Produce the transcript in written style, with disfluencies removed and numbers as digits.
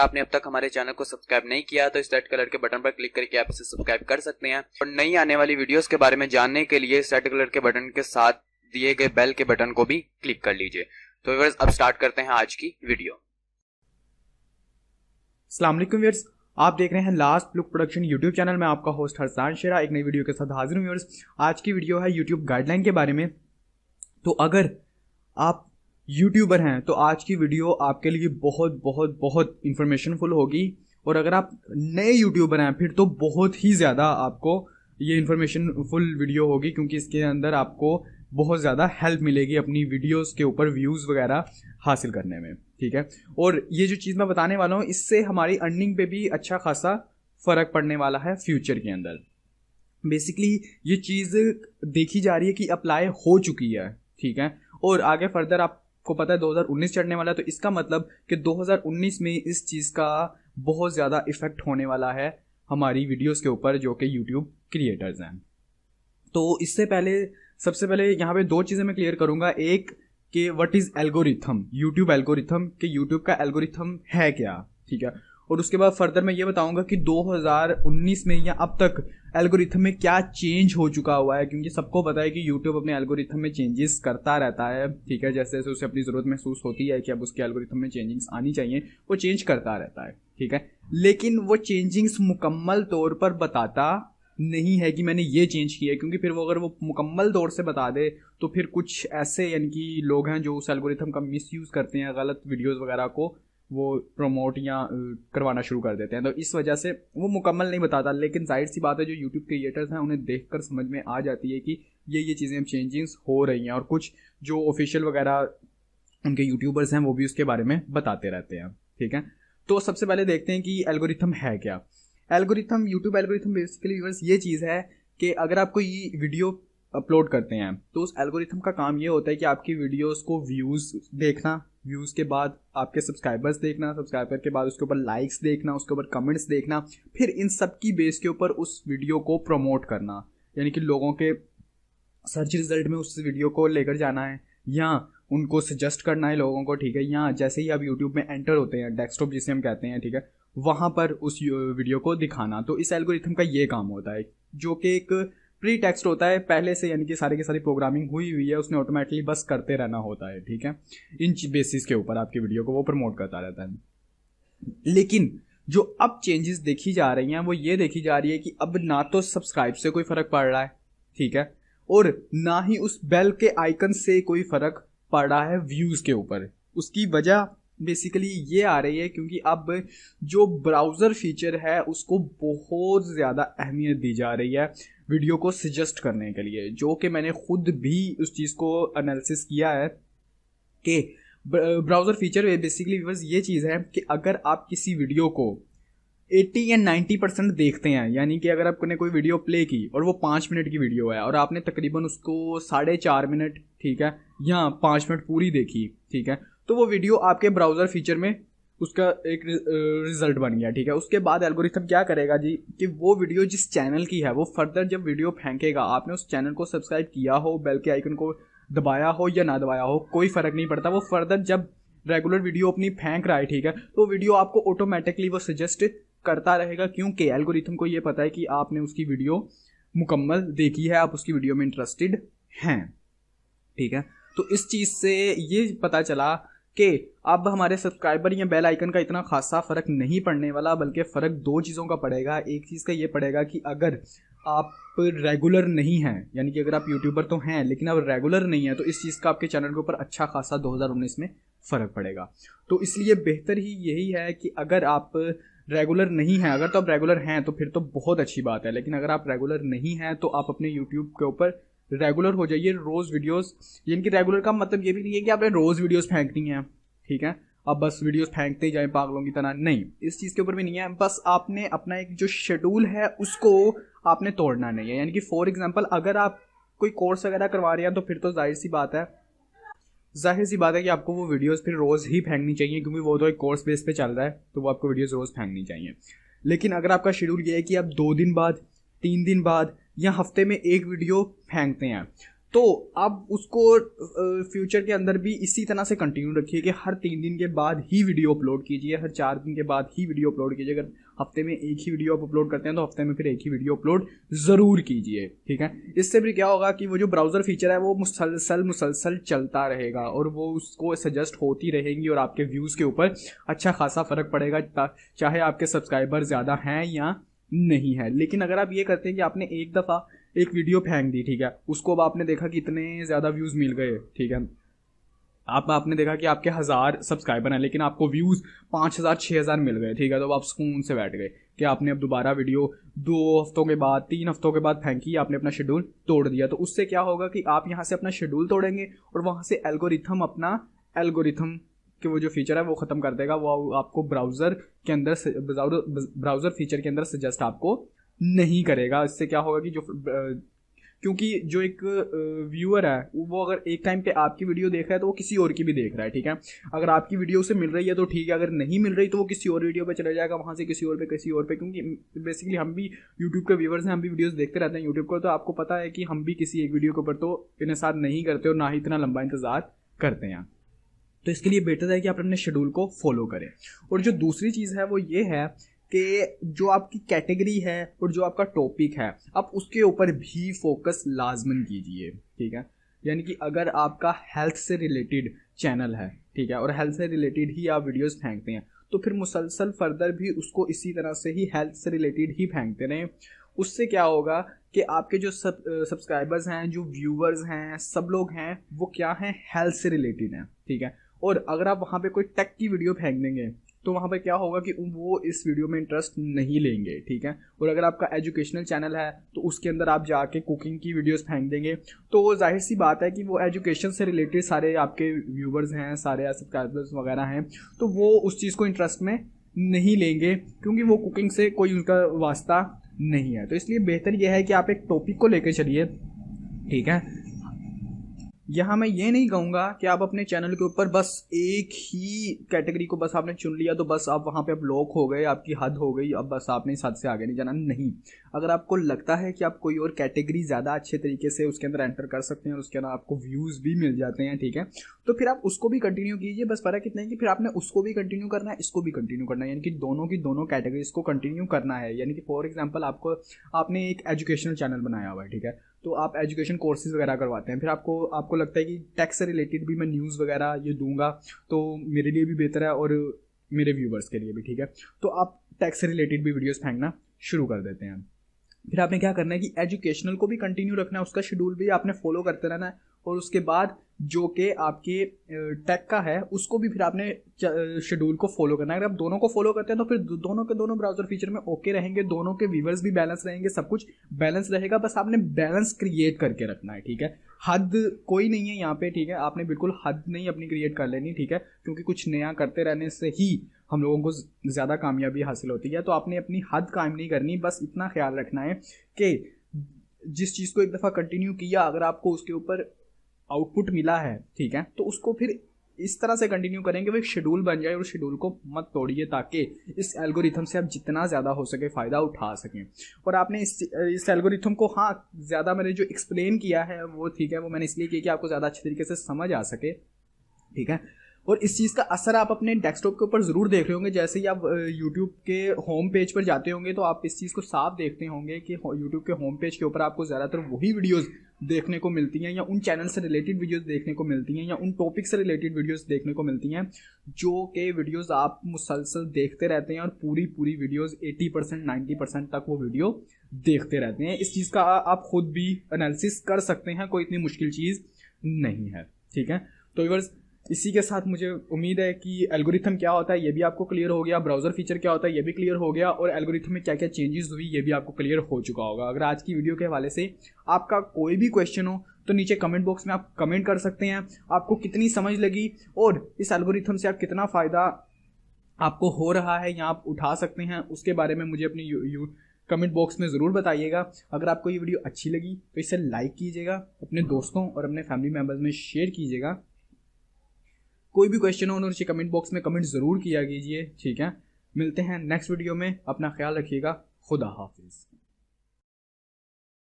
आपने अब तक हमारे चैनल को सब्सक्राइब नहीं किया तो इस रेड कलर के बटन पर क्लिक करके आप इसे सब्सक्राइब कर सकते हैं और नई आने वाली वीडियोस के बारे में जानने के लिए इस रेड कलर के बटन के साथ दिए गए बेल के बटन को भी क्लिक कर लीजिए। तो व्यूअर्स अब स्टार्ट करते हैं आज की वीडियो। अस्सलाम वालेकुम व्यूअर्स, आप देख रहे हैं last look production YouTube channel में। आपका होस्ट हरसान शेरा एक नई वीडियो के साथ हाजिर हूं। व्यूअर्स आज की वीडियो है यूट्यूब गाइडलाइन के बारे में। तो अगर आप यूट्यूबर हैं तो आज की वीडियो आपके लिए बहुत बहुत बहुत इन्फॉर्मेशनफुल होगी, और अगर आप नए यूट्यूबर हैं फिर तो बहुत ही ज़्यादा आपको ये इन्फॉर्मेशनफुल वीडियो होगी, क्योंकि इसके अंदर आपको बहुत ज़्यादा हेल्प मिलेगी अपनी वीडियोस के ऊपर व्यूज़ वगैरह हासिल करने में। ठीक है, और ये जो चीज़ मैं बताने वाला हूँ इससे हमारी अर्निंग पे भी अच्छा खासा फ़र्क पड़ने वाला है फ्यूचर के अंदर। बेसिकली ये चीज़ देखी जा रही है कि अप्लाई हो चुकी है। ठीक है, और आगे फर्दर आपको पता है 2019 चढ़ने वाला है, तो इसका मतलब कि 2019 में इस चीज़ का बहुत ज़्यादा इफेक्ट होने वाला है हमारी वीडियोस के ऊपर जो कि यूट्यूब क्रिएटर्स हैं। तो इससे पहले सबसे पहले यहाँ पे दो चीज़ें मैं क्लियर करूँगा। एक कि what is algorithm, YouTube algorithm, कि यूट्यूब का एल्गोरिथम है क्या। ठीक है, और उसके बाद फर्दर मैं ये बताऊंगा कि 2019 में या अब तक एल्गोरिथम में क्या चेंज हो चुका हुआ है, क्योंकि सबको पता है कि यूट्यूब अपने एल्गोरिथम में चेंजेस करता रहता है। ठीक है, जैसे जैसे उसे अपनी ज़रूरत महसूस होती है कि अब उसके एल्गोरिथम में चेंजिंग्स आनी चाहिए, वो चेंज करता रहता है। ठीक है, लेकिन वो चेंजिंग्स मुकम्मल तौर पर बताता नहीं है कि मैंने ये चेंज किया है, क्योंकि फिर वो अगर वो मुकम्मल तौर से बता दे तो फिर कुछ ऐसे यानी कि लोग हैं जो उस एल्गोरिथम का मिसयूज़ करते हैं, गलत वीडियोस वगैरह को वो प्रमोट या करवाना शुरू कर देते हैं। तो इस वजह से वो मुकम्मल नहीं बताता। लेकिन जाहिर सी बात है जो यूट्यूब क्रिएटर्स हैं उन्हें देखकर समझ में आ जाती है कि ये चीज़ें अब चेंजिंग्स हो रही हैं, और कुछ जो ऑफिशियल वगैरह उनके यूट्यूबर्स हैं वो भी उसके बारे में बताते रहते हैं। ठीक है, तो सबसे पहले देखते हैं कि एल्गोरिथम है क्या। एल्गोरिथम, यूट्यूब एल्गोरिथम बेसिकली बस ये चीज़ है कि अगर आप कोई वीडियो अपलोड करते हैं तो उस एल्गोरिथम का काम ये होता है कि आपकी वीडियोस को व्यूज़ देखना, व्यूज़ के बाद आपके सब्सक्राइबर्स देखना, सब्सक्राइबर के बाद उसके ऊपर लाइक्स देखना, उसके ऊपर कमेंट्स देखना, फिर इन सब की बेस के ऊपर उस वीडियो को प्रमोट करना, यानी कि लोगों के सर्च रिजल्ट में उस वीडियो को लेकर जाना है या उनको सजेस्ट करना है लोगों को। ठीक है, या जैसे ही आप यूट्यूब में एंटर होते हैं, डेस्कटॉप जिसे हम कहते हैं, ठीक है, वहाँ पर उस वीडियो को दिखाना। तो इस एल्गोरिथम का ये काम होता है, जो कि एक प्री टेक्स्ट होता है पहले से, यानी कि सारी की सारी प्रोग्रामिंग हुई हुई है, उसने ऑटोमेटिकली बस करते रहना होता है। ठीक है, इन बेसिस के ऊपर आपकी वीडियो को वो प्रमोट करता रहता है। लेकिन जो अब चेंजेस देखी जा रही हैं वो ये देखी जा रही है कि अब ना तो सब्सक्राइब से कोई फ़र्क पड़ रहा है, ठीक है, और ना ही उस बेल के आइकन से कोई फ़र्क पड़ रहा है व्यूज़ के ऊपर। उसकी वजह बेसिकली ये आ रही है क्योंकि अब जो ब्राउज़र फीचर है उसको बहुत ज़्यादा अहमियत दी जा रही है वीडियो को सजेस्ट करने के लिए, जो कि मैंने खुद भी उस चीज़ को एनालिसिस किया है कि ब्राउज़र फीचर बेसिकली बस ये चीज़ है कि अगर आप किसी वीडियो को 80 या 90% देखते हैं, यानी कि अगर आपने कोई वीडियो प्ले की और वो 5 मिनट की वीडियो है और आपने तकरीबन उसको 4.5 मिनट, ठीक है, या 5 मिनट पूरी देखी, ठीक है, तो वो वीडियो आपके ब्राउज़र फीचर में उसका एक रिजल्ट बन गया। ठीक है, उसके बाद एल्गोरिथम क्या करेगा जी कि वो वीडियो जिस चैनल की है वो फर्दर जब वीडियो फेंकेगा, आपने उस चैनल को सब्सक्राइब किया हो, बेल के आइकन को दबाया हो या ना दबाया हो, कोई फ़र्क नहीं पड़ता, वो फर्दर जब रेगुलर वीडियो अपनी फेंक रहा है, ठीक है, तो वीडियो आपको ऑटोमेटिकली वो सजेस्ट करता रहेगा, क्योंकि एल्गोरिथम को ये पता है कि आपने उसकी वीडियो मुकम्मल देखी है, आप उसकी वीडियो में इंटरेस्टेड हैं। ठीक है, तो इस चीज़ से ये पता चला कि अब हमारे सब्सक्राइबर या बेल आइकन का इतना खासा फ़र्क नहीं पड़ने वाला, बल्कि फ़र्क दो चीज़ों का पड़ेगा। एक चीज़ का ये पड़ेगा कि अगर आप रेगुलर नहीं हैं, यानी कि अगर आप यूट्यूबर तो हैं लेकिन आप रेगुलर नहीं हैं, तो इस चीज़ का आपके चैनल के ऊपर अच्छा खासा 2019 में फ़र्क पड़ेगा। तो इसलिए बेहतर ही यही है कि अगर आप रेगुलर नहीं हैं, अगर तो आप रेगुलर हैं तो फिर तो बहुत अच्छी बात है, लेकिन अगर आप रेगुलर नहीं हैं तो आप अपने यूट्यूब के ऊपर रेगुलर हो जाइए। रोज़ वीडियोस, यानी कि रेगुलर का मतलब ये भी नहीं है कि आपने रोज़ वीडियोस फेंकनी है, ठीक है, अब बस वीडियोस फेंकते ही जाएं पागलों की तरह, नहीं, इस चीज़ के ऊपर भी नहीं है। बस आपने अपना एक जो शेड्यूल है उसको आपने तोड़ना नहीं है। यानी कि फॉर एग्जांपल अगर आप कोई कोर्स वगैरह करवा रहे हैं तो फिर तो जाहिर सी बात है कि आपको वो वीडियोस फिर रोज़ ही फेंकनी चाहिए, क्योंकि वो तो एक कोर्स बेस पे चल रहा है, तो वो आपको वीडियोस रोज़ फेंकनी चाहिए। लेकिन अगर आपका शेड्यूल ये है कि आप 2 दिन बाद, 3 दिन बाद या हफ्ते में एक वीडियो फेंकते हैं, तो आप उसको फ्यूचर के अंदर भी इसी तरह से कंटिन्यू रखिए कि हर 3 दिन के बाद ही वीडियो अपलोड कीजिए, हर 4 दिन के बाद ही वीडियो अपलोड कीजिए। अगर हफ्ते में एक ही वीडियो आप अपलोड करते हैं तो हफ्ते में फिर एक ही वीडियो अपलोड ज़रूर कीजिए, ठीक है। इससे भी क्या होगा कि वो जो ब्राउज़र फीचर है वो मुसलसल चलता रहेगा और वो उसको सजेस्ट होती रहेंगी और आपके व्यूज़ के ऊपर अच्छा खासा फ़र्क पड़ेगा, चाहे आपके सब्सक्राइबर ज़्यादा हैं या नहीं है। लेकिन अगर आप ये करते हैं कि आपने एक दफ़ा एक वीडियो फेंक दी, ठीक है, उसको अब आपने देखा कि इतने ज़्यादा व्यूज़ मिल गए, ठीक है, आपने देखा कि आपके 1000 सब्सक्राइबर हैं लेकिन आपको व्यूज़ 5000 6000 मिल गए, ठीक है, तो आप सुकून से बैठ गए कि आपने अब दोबारा वीडियो 2 हफ्तों के बाद 3 हफ्तों के बाद फेंकी, आपने अपना शेड्यूल तोड़ दिया। तो उससे क्या होगा कि आप यहाँ से अपना शेड्यूल तोड़ेंगे और वहाँ से एल्गोरिथम कि वो जो फीचर है वो ख़त्म कर देगा, वो आपको ब्राउज़र फीचर के अंदर सजेस्ट आपको नहीं करेगा। इससे क्या होगा कि क्योंकि जो एक व्यूअर है वो अगर एक टाइम पे आपकी वीडियो देख रहा है तो वो किसी और की भी देख रहा है, ठीक है। अगर आपकी वीडियो उसे मिल रही है तो ठीक है, अगर नहीं मिल रही तो वो किसी और वीडियो पे चला जाएगा, वहाँ से किसी और पे, क्योंकि बेसिकली हम भी यूट्यूब के व्यूअर्स हैं, हम भी वीडियोस देखते रहते हैं यूट्यूब पर, तो आपको पता है कि हम भी किसी एक वीडियो के ऊपर तो इंतजार नहीं करते और ना ही इतना लंबा इंतजार करते हैं। तो इसके लिए बेटर है कि आप अपने शेड्यूल को फॉलो करें। और जो दूसरी चीज़ है वो ये है कि जो आपकी कैटेगरी है और जो आपका टॉपिक है आप उसके ऊपर भी फोकस लाजमन कीजिए, ठीक है। यानी कि अगर आपका हेल्थ से रिलेटेड चैनल है, ठीक है, और हेल्थ से रिलेटेड ही आप वीडियोस फेंकते हैं तो फिर मुसलसल फर्दर भी उसको इसी तरह से ही हेल्थ से रिलेटेड ही फेंकते रहें। उससे क्या होगा कि आपके जो सब्सक्राइबर्स हैं, जो व्यूवर्स हैं, सब लोग हैं वो क्या हैं, हेल्थ से रिलेटेड हैं, ठीक है। और अगर आप वहाँ पे कोई टेक की वीडियो फेंक देंगे तो वहाँ पे क्या होगा कि वो इस वीडियो में इंटरेस्ट नहीं लेंगे, ठीक है। और अगर आपका एजुकेशनल चैनल है तो उसके अंदर आप जाके कुकिंग की वीडियोस फेंक देंगे तो जाहिर सी बात है कि वो एजुकेशन से रिलेटेड सारे आपके व्यूवर्स हैं, सारे सब्सक्राइबर्स वगैरह हैं, तो वो उस चीज़ को इंटरेस्ट में नहीं लेंगे क्योंकि वो कुकिंग से कोई उनका वास्ता नहीं है। तो इसलिए बेहतर यह है कि आप एक टॉपिक को लेकर चलिए, ठीक है। यहाँ मैं ये नहीं कहूँगा कि आप अपने चैनल के ऊपर बस एक ही कैटेगरी को बस आपने चुन लिया तो बस आप वहाँ पे आप लॉक हो गए, आपकी हद हो गई, अब बस आपने इस हद से आगे नहीं जाना। नहीं, अगर आपको लगता है कि आप कोई और कैटेगरी ज़्यादा अच्छे तरीके से उसके अंदर एंटर कर सकते हैं और उसके अंदर आपको व्यूज़ भी मिल जाते हैं, ठीक है, तो फिर आप उसको भी कंटिन्यू कीजिए। बस फ़र्क इतना है कि फिर आपने उसको भी कंटिन्यू करना है, इसको भी कंटिन्यू करना है, यानी कि दोनों की दोनों कैटेगरीज को कंटिन्यू करना है। यानी कि फॉर एग्जाम्पल आपने एक एजुकेशनल चैनल बनाया हुआ है, ठीक है, तो आप एजुकेशन कोर्सेज वगैरह करवाते हैं, फिर आपको लगता है कि टैक्स से रिलेटेड भी मैं न्यूज़ वगैरह ये दूंगा तो मेरे लिए भी बेहतर है और मेरे व्यूवर्स के लिए भी, ठीक है, तो आप टैक्स से रिलेटेड भी वीडियोस फेंकना शुरू कर देते हैं। फिर आपने क्या करना है कि एजुकेशनल को भी कंटिन्यू रखना है, उसका शेड्यूल भी आपने फॉलो करते रहना है, और उसके बाद जो कि आपके टेक का है उसको भी फिर आपने शेड्यूल को फॉलो करना है। अगर आप दोनों को फॉलो करते हैं तो फिर दोनों के दोनों ब्राउजर फीचर में ओके रहेंगे, दोनों के व्यूवर्स भी बैलेंस रहेंगे, सब कुछ बैलेंस रहेगा। बस आपने बैलेंस क्रिएट करके रखना है, ठीक है। हद कोई नहीं है यहाँ पे, ठीक है, आपने बिल्कुल हद नहीं अपनी क्रिएट कर लेनी, ठीक है, क्योंकि कुछ नया करते रहने से ही हम लोगों को ज़्यादा कामयाबी हासिल होती है। तो आपने अपनी हद कायम नहीं करनी, बस इतना ख्याल रखना है कि जिस चीज़ को एक दफ़ा कंटिन्यू किया, अगर आपको उसके ऊपर आउटपुट मिला है, ठीक है, तो उसको फिर इस तरह से कंटिन्यू करेंगे, वो एक शेड्यूल बन जाए और शेड्यूल को मत तोड़िए ताकि इस एल्गोरिथम से आप जितना ज़्यादा हो सके फ़ायदा उठा सकें। और आपने इस एल्गोरिथम को, हाँ, ज़्यादा मैंने जो एक्सप्लेन किया है वो ठीक है, वो मैंने इसलिए किया कि आपको ज़्यादा अच्छे तरीके से समझ आ सके, ठीक है। और इस चीज़ का असर आप अपने डेस्कटॉप के ऊपर ज़रूर देख रहे होंगे। जैसे ही आप यूट्यूब के होम पेज पर जाते होंगे तो आप इस चीज़ को साफ देखते होंगे कि यूट्यूब के होम पेज के ऊपर आपको ज़्यादातर वही वीडियोस देखने को मिलती हैं, या उन चैनल से रिलेटेड वीडियोस देखने को मिलती हैं, या उन टॉपिक से रिलेटेड वीडियोस देखने को मिलती हैं, जो कि वीडियोस आप मुसलसल देखते रहते हैं और पूरी वीडियोस 80% 90% तक वो वीडियो देखते रहते हैं। इस चीज़ का आप खुद भी एनालिसिस कर सकते हैं, कोई इतनी मुश्किल चीज़ नहीं है, ठीक है। तो व्यूअर्स, इसी के साथ मुझे उम्मीद है कि एल्गोरिथम क्या होता है ये भी आपको क्लियर हो गया, ब्राउज़र फीचर क्या होता है ये भी क्लियर हो गया, और एल्गोरिथम में क्या क्या चेंजेस हुई ये भी आपको क्लियर हो चुका होगा। अगर आज की वीडियो के हवाले से आपका कोई भी क्वेश्चन हो तो नीचे कमेंट बॉक्स में आप कमेंट कर सकते हैं। आपको कितनी समझ लगी और इस एल्गोरिथम से आप कितना फ़ायदा आपको हो रहा है या आप उठा सकते हैं, उसके बारे में मुझे अपनी कमेंट बॉक्स में ज़रूर बताइएगा। अगर आपको ये वीडियो अच्छी लगी तो इसे लाइक कीजिएगा, अपने दोस्तों और अपने फैमिली मेम्बर्स में शेयर कीजिएगा। कोई भी क्वेश्चन हो नीचे कमेंट बॉक्स में कमेंट ज़रूर किया कीजिए, ठीक है। मिलते हैं नेक्स्ट वीडियो में, अपना ख्याल रखिएगा, खुदा हाफिज़।